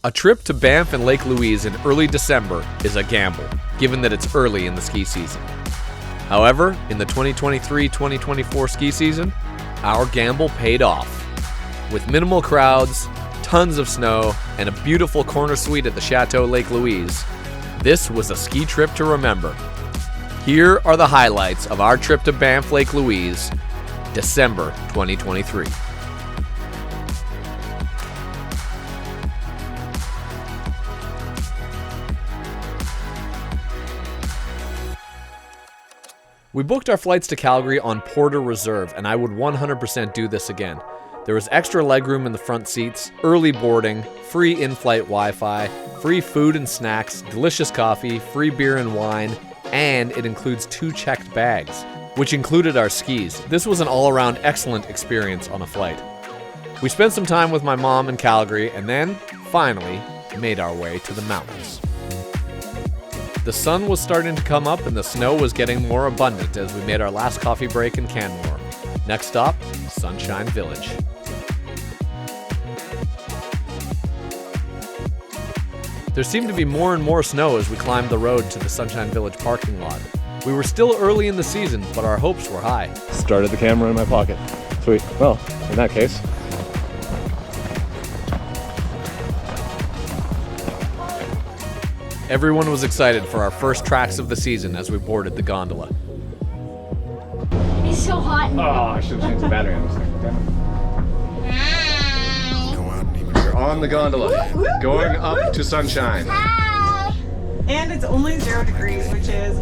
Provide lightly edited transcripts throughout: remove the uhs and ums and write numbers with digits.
A trip to Banff and Lake Louise in early December is a gamble, given that it's early in the ski season. However, in the 2023-2024 ski season, our gamble paid off. With minimal crowds, tons of snow, and a beautiful corner suite at the Chateau Lake Louise, this was a ski trip to remember. Here are the highlights of our trip to Banff Lake Louise, December 2023. We booked our flights to Calgary on Porter Reserve, and I would 100% do this again. There was extra legroom in the front seats, early boarding, free in-flight Wi-Fi, free food and snacks, delicious coffee, free beer and wine, and it includes 2 checked bags, which included our skis. This was an all-around excellent experience on a flight. We spent some time with my mom in Calgary, and then, finally, made our way to the mountains. The sun was starting to come up and the snow was getting more abundant as we made our last coffee break in Canmore. Next stop, Sunshine Village. There seemed to be more and more snow as we climbed the road to the Sunshine Village parking lot. We were still early in the season, but our hopes were high. Started the camera in my pocket. Sweet. Well, in that case. Everyone was excited for our first tracks of the season as we boarded the gondola. It's so hot. Oh, I should have changed the battery on this thing. Damn it. We're on the gondola, going up to Sunshine. And it's only 0 degrees, which is...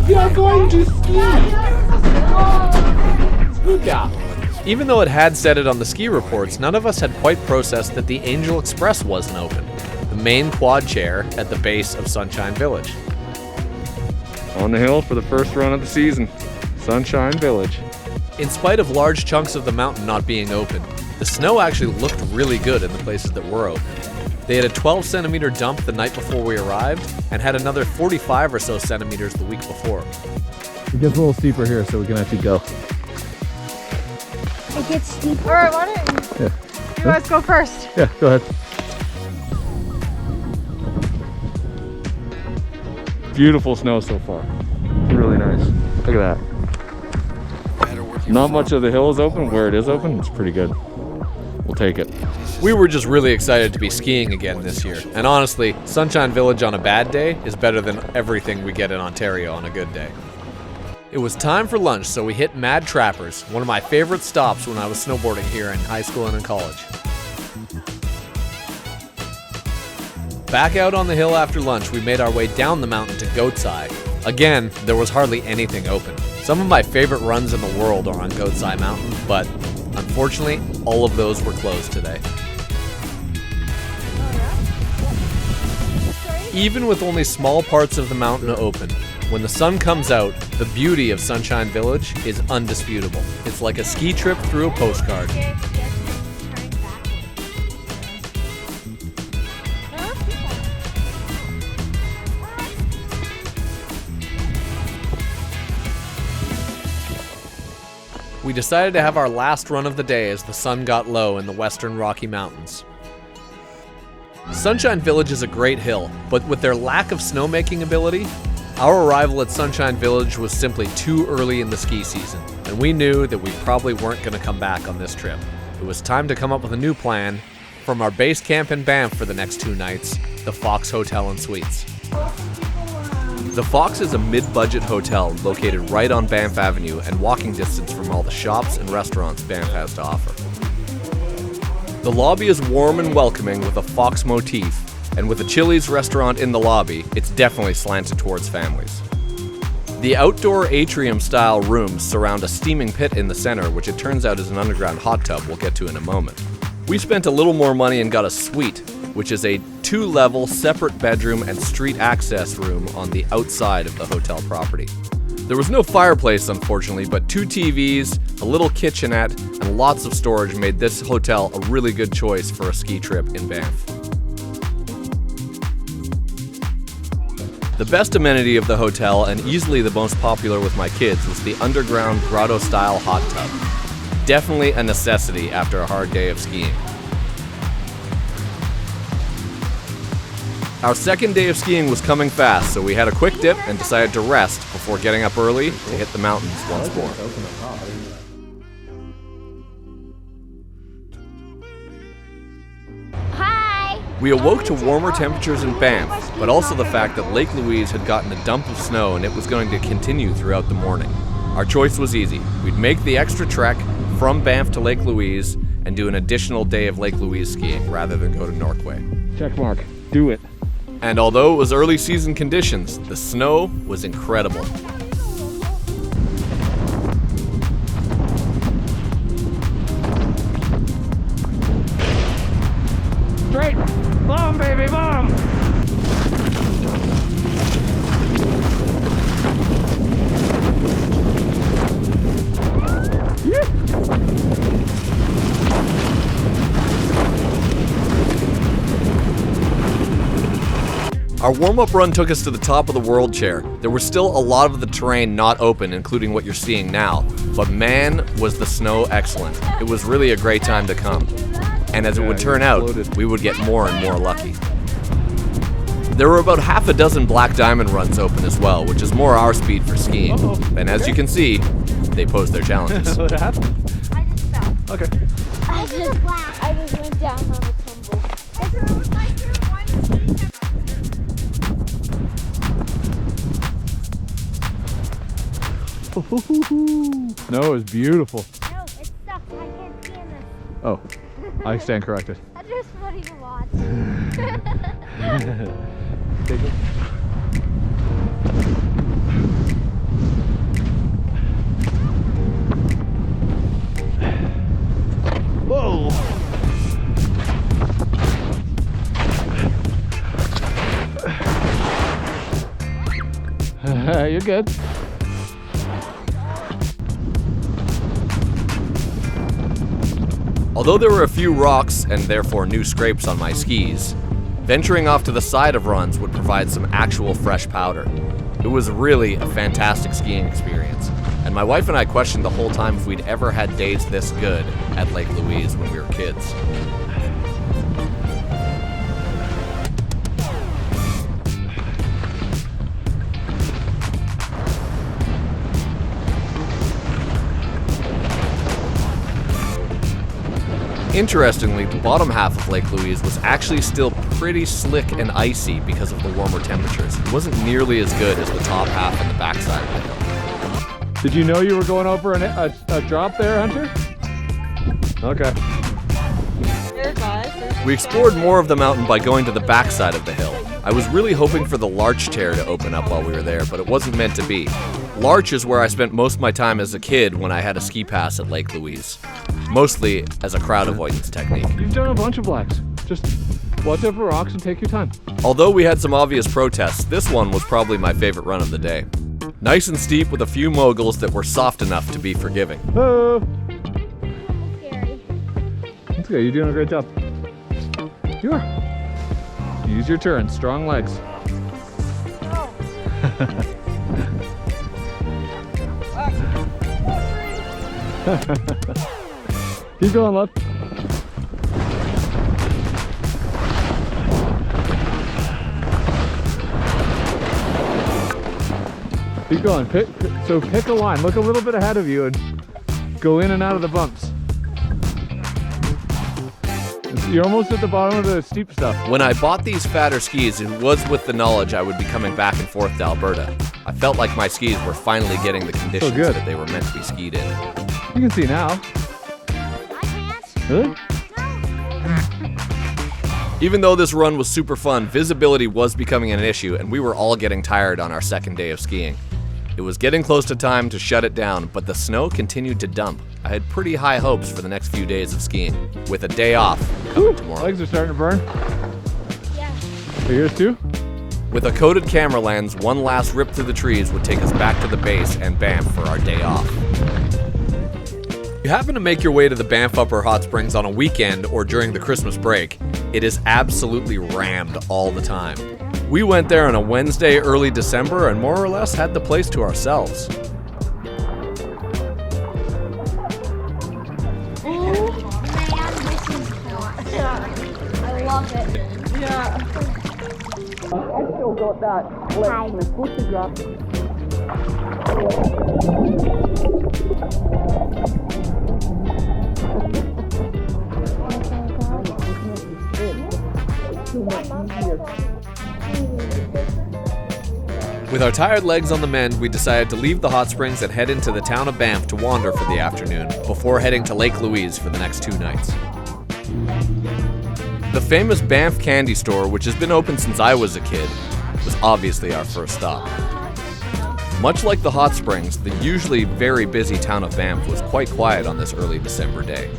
You're going to ski! Yeah. Even though it had said it on the ski reports, none of us had quite processed that the Angel Express wasn't open. The main quad chair at the base of Sunshine Village. On the hill for the first run of the season, Sunshine Village. In spite of large chunks of the mountain not being open, the snow actually looked really good in the places that were open. They had a 12 centimeter dump the night before we arrived and had another 45 or so centimeters the week before. It gets a little steeper here so we can actually go. It gets steeper. All right, why don't you guys go first? Yeah, go ahead. Beautiful snow so far. Really nice. Look at that. Not much of the hill is open. Where it is open, it's pretty good. We'll take it. We were just really excited to be skiing again this year. And honestly, Sunshine Village on a bad day is better than everything we get in Ontario on a good day. It was time for lunch, so we hit Mad Trappers, one of my favorite stops when I was snowboarding here in high school and in college. Back out on the hill after lunch, we made our way down the mountain to Goat's Eye. Again, there was hardly anything open. Some of my favorite runs in the world are on Goat's Eye Mountain, but unfortunately, all of those were closed today. Even with only small parts of the mountain open, when the sun comes out, the beauty of Sunshine Village is undisputable. It's like a ski trip through a postcard. We decided to have our last run of the day as the sun got low in the western Rocky Mountains. Sunshine Village is a great hill, but with their lack of snowmaking ability, our arrival at Sunshine Village was simply too early in the ski season, and we knew that we probably weren't going to come back on this trip. It was time to come up with a new plan from our base camp in Banff for the next 2 nights, the Fox Hotel and Suites. The Fox is a mid-budget hotel located right on Banff Avenue and walking distance from all the shops and restaurants Banff has to offer. The lobby is warm and welcoming with a fox motif, and with a Chili's restaurant in the lobby, it's definitely slanted towards families. The outdoor atrium-style rooms surround a steaming pit in the center, which it turns out is an underground hot tub we'll get to in a moment. We spent a little more money and got a suite, which is a 2-level separate bedroom and street access room on the outside of the hotel property. There was no fireplace, unfortunately, but 2 TVs, a little kitchenette, and lots of storage made this hotel a really good choice for a ski trip in Banff. The best amenity of the hotel, and easily the most popular with my kids, was the underground grotto-style hot tub. Definitely a necessity after a hard day of skiing. Our second day of skiing was coming fast, so we had a quick dip and decided to rest before getting up early to hit the mountains once more. Hi! We awoke to warmer temperatures in Banff, but also the fact that Lake Louise had gotten a dump of snow and it was going to continue throughout the morning. Our choice was easy. We'd make the extra trek from Banff to Lake Louise and do an additional day of Lake Louise skiing rather than go to Norquay. Check mark. Do it. And although it was early season conditions, the snow was incredible. Straight. Bomb, baby, bomb. Our warm-up run took us to the top of the world chair. There was still a lot of the terrain not open, including what you're seeing now. But man, was the snow excellent. It was really a great time to come. And as it would turn out, we would get more and more lucky. There were about half a dozen black diamond runs open as well, which is more our speed for skiing. And as you can see, they pose their challenges. What happened? I just fell. Okay. I just went down on a tumble. No, it's beautiful. No, it's stuck. I can't stand this. Oh, I stand corrected. That's just funny to watch. Take it. Whoa! You're good. Although there were a few rocks and therefore new scrapes on my skis, venturing off to the side of runs would provide some actual fresh powder. It was really a fantastic skiing experience, and my wife and I questioned the whole time if we'd ever had days this good at Lake Louise when we were kids. Interestingly, the bottom half of Lake Louise was actually still pretty slick and icy because of the warmer temperatures. It wasn't nearly as good as the top half and the backside of the hill. Did you know you were going over a drop there, Hunter? Okay. There, guys. We explored more of the mountain by going to the backside of the hill. I was really hoping for the larch tear to open up while we were there, but it wasn't meant to be. Larch is where I spent most of my time as a kid when I had a ski pass at Lake Louise. Mostly as a crowd avoidance technique. You've done a bunch of blacks. Just watch out for rocks and take your time. Although we had some obvious protests, this one was probably my favorite run of the day. Nice and steep with a few moguls that were soft enough to be forgiving. Oh, Scary. that's good. You're doing a great job. You are. Use your turn. Strong legs. Keep going, love. Keep going. Pick a line. Look a little bit ahead of you and go in and out of the bumps. You're almost at the bottom of the steep stuff. When I bought these fatter skis, it was with the knowledge I would be coming back and forth to Alberta. I felt like my skis were finally getting the conditions that they were meant to be skied in. You can see now. I can't. Really? Even though this run was super fun, visibility was becoming an issue and we were all getting tired on our second day of skiing. It was getting close to time to shut it down, but the snow continued to dump. I had pretty high hopes for the next few days of skiing, with a day off coming tomorrow. Legs are starting to burn. Yeah. Are yours too? With a coated camera lens, one last rip through the trees would take us back to the base and Banff for our day off. If you happen to make your way to the Banff Upper Hot Springs on a weekend or during the Christmas break, it is absolutely rammed all the time. We went there on a Wednesday early December and more or less had the place to ourselves. Oh man, this is hot. I love it. Yeah. still got that leg in the photograph. With our tired legs on the mend, we decided to leave the hot springs and head into the town of Banff to wander for the afternoon, before heading to Lake Louise for the next 2 nights. The famous Banff candy store, which has been open since I was a kid, was obviously our first stop. Much like the hot springs, the usually very busy town of Banff was quite quiet on this early December day.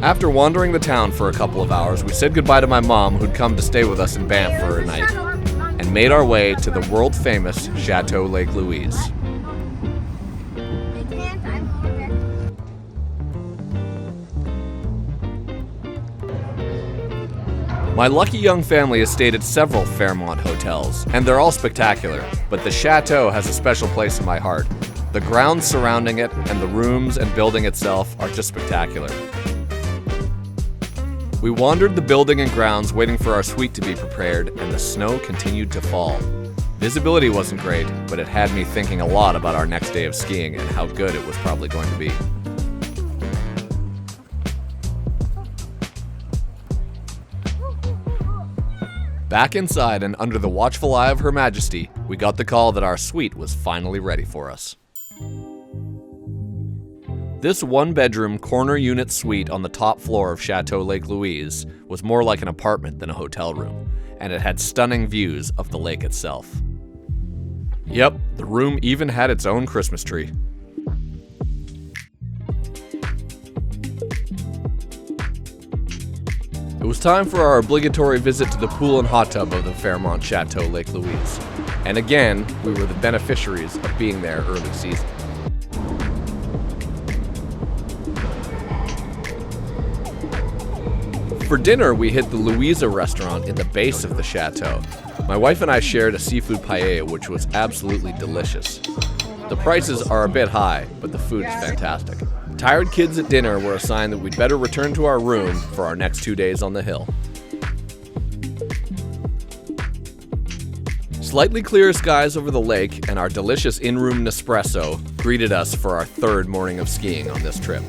After wandering the town for a couple of hours, we said goodbye to my mom, who'd come to stay with us in Banff for a night, and made our way to the world-famous Chateau Lake Louise. My lucky young family has stayed at several Fairmont hotels, and they're all spectacular, but the Chateau has a special place in my heart. The grounds surrounding it and the rooms and building itself are just spectacular. We wandered the building and grounds waiting for our suite to be prepared, and the snow continued to fall. Visibility wasn't great, but it had me thinking a lot about our next day of skiing and how good it was probably going to be. Back inside and under the watchful eye of Her Majesty, we got the call that our suite was finally ready for us. This one-bedroom corner unit suite on the top floor of Chateau Lake Louise was more like an apartment than a hotel room, and it had stunning views of the lake itself. Yep, the room even had its own Christmas tree. It was time for our obligatory visit to the pool and hot tub of the Fairmont Chateau Lake Louise. And again, we were the beneficiaries of being there early season. For dinner, we hit the Louisa restaurant in the base of the chateau. My wife and I shared a seafood paella, which was absolutely delicious. The prices are a bit high, but the food is fantastic. Tired kids at dinner were a sign that we'd better return to our room for our next 2 days on the hill. Slightly clearer skies over the lake and our delicious in-room Nespresso greeted us for our 3rd morning of skiing on this trip.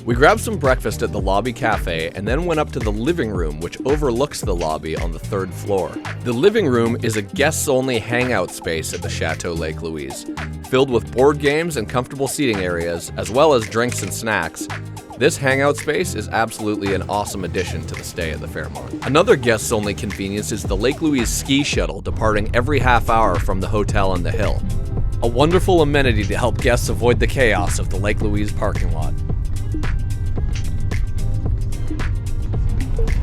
We grabbed some breakfast at the lobby cafe and then went up to the living room, which overlooks the lobby on the 3rd floor. The living room is a guests-only hangout space at the Chateau Lake Louise, filled with board games and comfortable seating areas, as well as drinks and snacks. This hangout space is absolutely an awesome addition to the stay at the Fairmont. Another guests-only convenience is the Lake Louise ski shuttle departing every half hour from the hotel on the hill. A wonderful amenity to help guests avoid the chaos of the Lake Louise parking lot.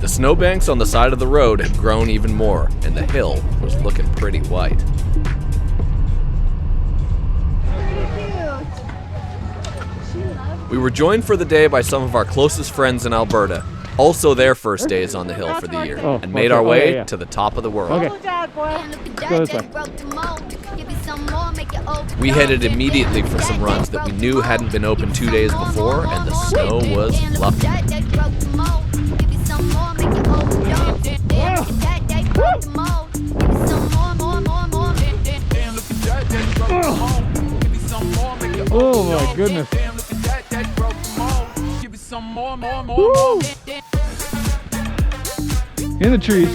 The snowbanks on the side of the road had grown even more, and the hill was looking pretty white. We were joined for the day by some of our closest friends in Alberta, also their first days on the hill for the year, and made our way to the top of the world. Okay. Go this way. We headed immediately for some runs that we knew hadn't been open 2 days before, and the snow was fluffy. Oh my goodness. Woo! In the trees.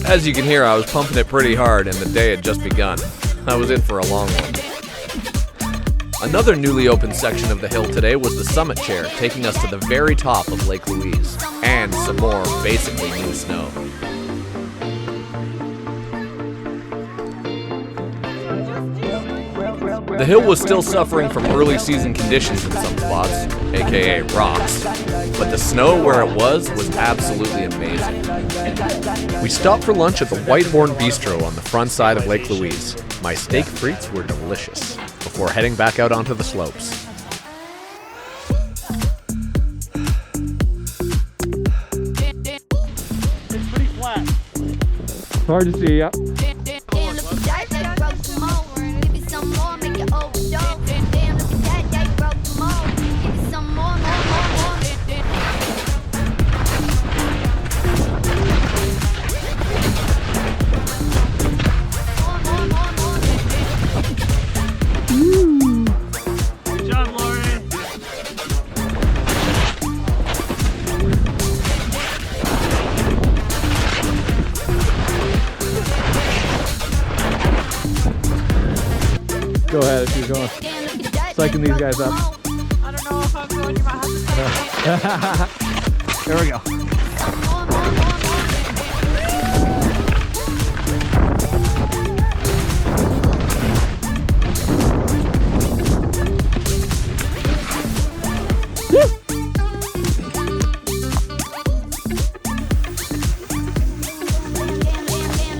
As you can hear, I was pumping it pretty hard and the day had just begun. I was in for a long one. Another newly opened section of the hill today was the summit chair, taking us to the very top of Lake Louise, and some more basically new snow. The hill was still suffering from early season conditions in some spots, aka rocks, but the snow where it was absolutely amazing. We stopped for lunch at the Whitehorn Bistro on the front side of Lake Louise. My steak frites were delicious, before heading back out onto the slopes. It's pretty hard to see, yeah. Good job, Lori. Go ahead if you're going. Psyching these guys up. I don't know if I'm going. You might have to There we go.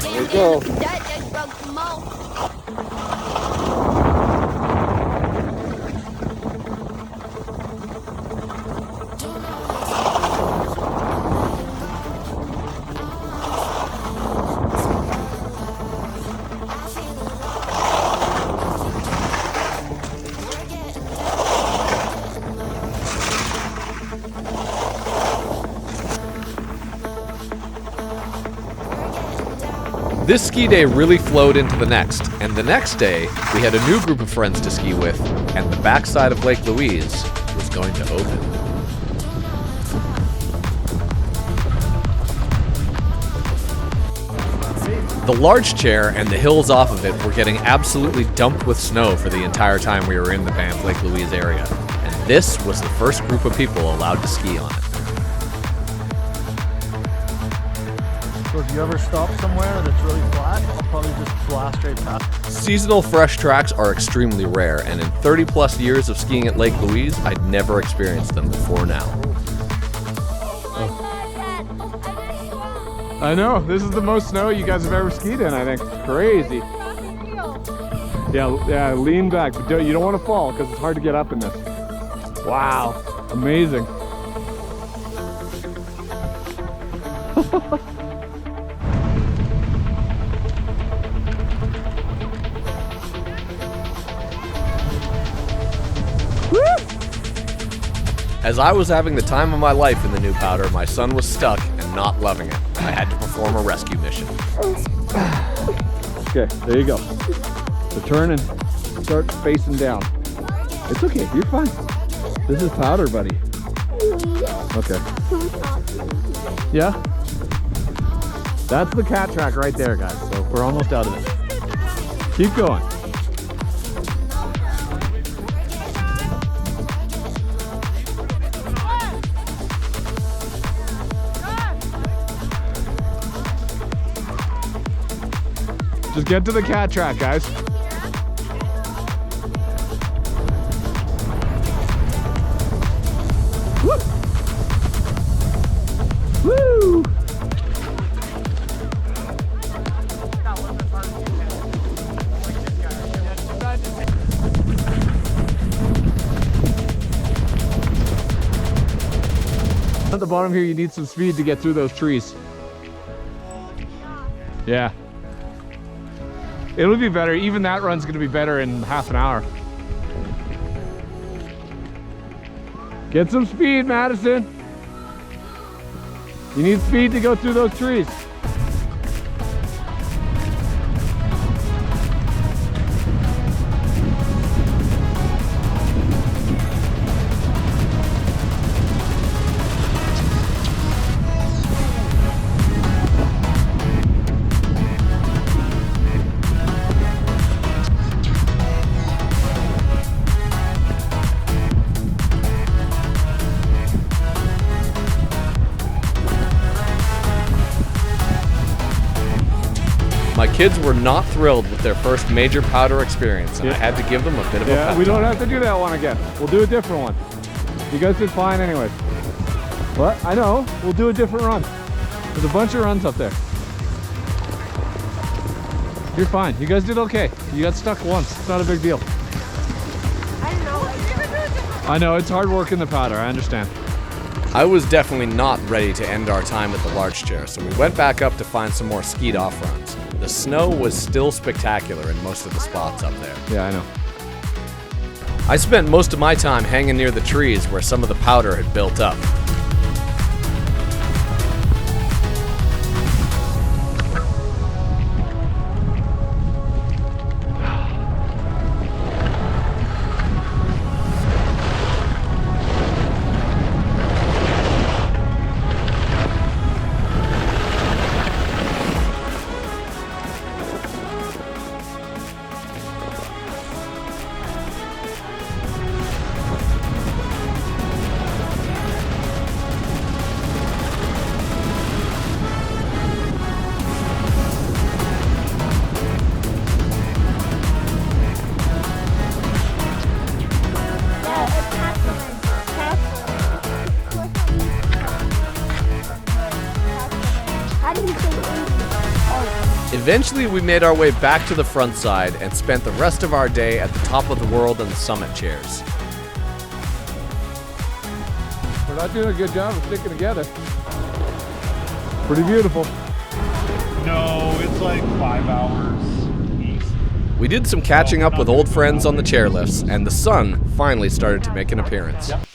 There we go. This ski day really flowed into the next, and the next day, we had a new group of friends to ski with, and the backside of Lake Louise was going to open. The large chair and the hills off of it were getting absolutely dumped with snow for the entire time we were in the Banff Lake Louise area, and this was the first group of people allowed to ski on it. So if you ever stop somewhere that's really flat, I'll probably just blast right past. Seasonal fresh tracks are extremely rare, and in 30 plus years of skiing at Lake Louise, I'd never experienced them before now. I know, this is the most snow you guys have ever skied in, I think. It's crazy. Yeah, lean back, but you don't want to fall because it's hard to get up in this. Wow, amazing. As I was having the time of my life in the new powder, my son was stuck and not loving it. I had to perform a rescue mission. Okay, there you go. So turn and start facing down. It's okay, you're fine. This is powder, buddy. Okay. Yeah? That's the cat track right there, guys. So we're almost out of it. Keep going. Just get to the cat track, guys. Woo! Woo! At the bottom here, you need some speed to get through those trees. Yeah. It'll be better. Even that run's gonna be better in half an hour. Get some speed, Madison. You need speed to go through those trees. My kids were not thrilled with their first major powder experience, and I had to give them a bit of a pep we don't talk. have to do that one again. We'll do a different one. You guys did fine anyways. What? I know. We'll do a different run. There's a bunch of runs up there. You're fine. You guys did okay. You got stuck once. It's not a big deal. I don't know. I know, it's hard work in the powder. I understand. I was definitely not ready to end our time at the large chair, so we went back up to find some more skeet off runs. The snow was still spectacular in most of the spots up there. Yeah, I know. I spent most of my time hanging near the trees where some of the powder had built up. How do you say Eventually, we made our way back to the front side and spent the rest of our day at the top of the world and the summit chairs. We're not doing a good job of sticking together. Pretty beautiful. No, it's like 5 hours east. We did some catching up with old friends on the chairlifts, and the sun finally started to make an appearance. Yep.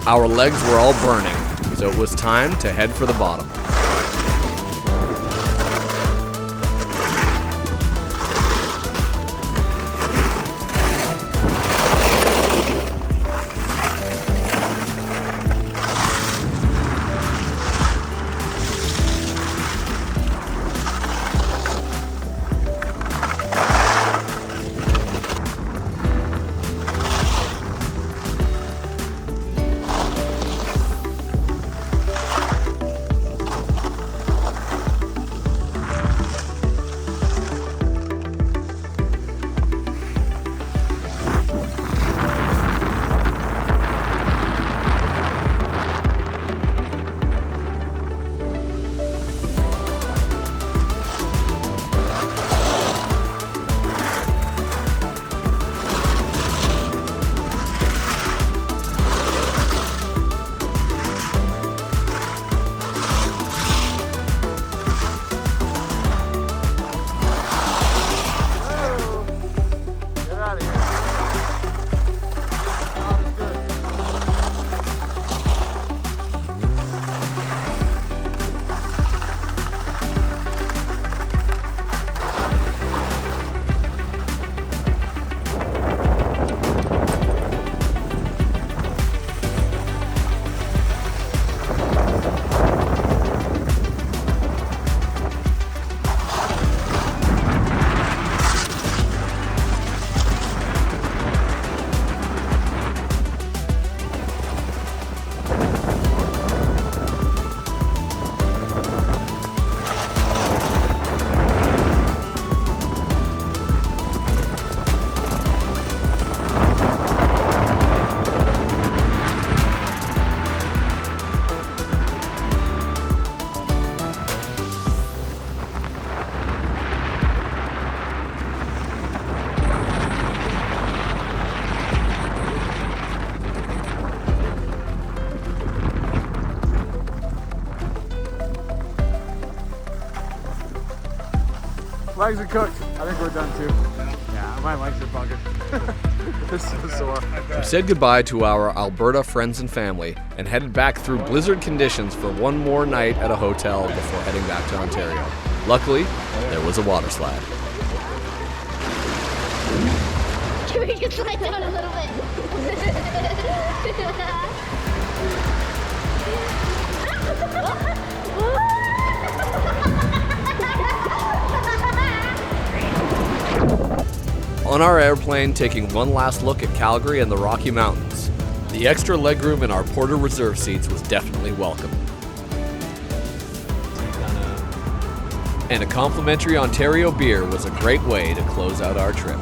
Our legs were all burning, so it was time to head for the bottom. Legs are cooked. I think we're done too. Yeah, my legs are bugging. This is so sore. We said goodbye to our Alberta friends and family and headed back through blizzard conditions for one more night at a hotel before heading back to Ontario. Luckily, there was a water slide. Can we just slide down a little bit? On our airplane, taking one last look at Calgary and the Rocky Mountains. The extra legroom in our Porter Reserve seats was definitely welcome. And a complimentary Ontario beer was a great way to close out our trip.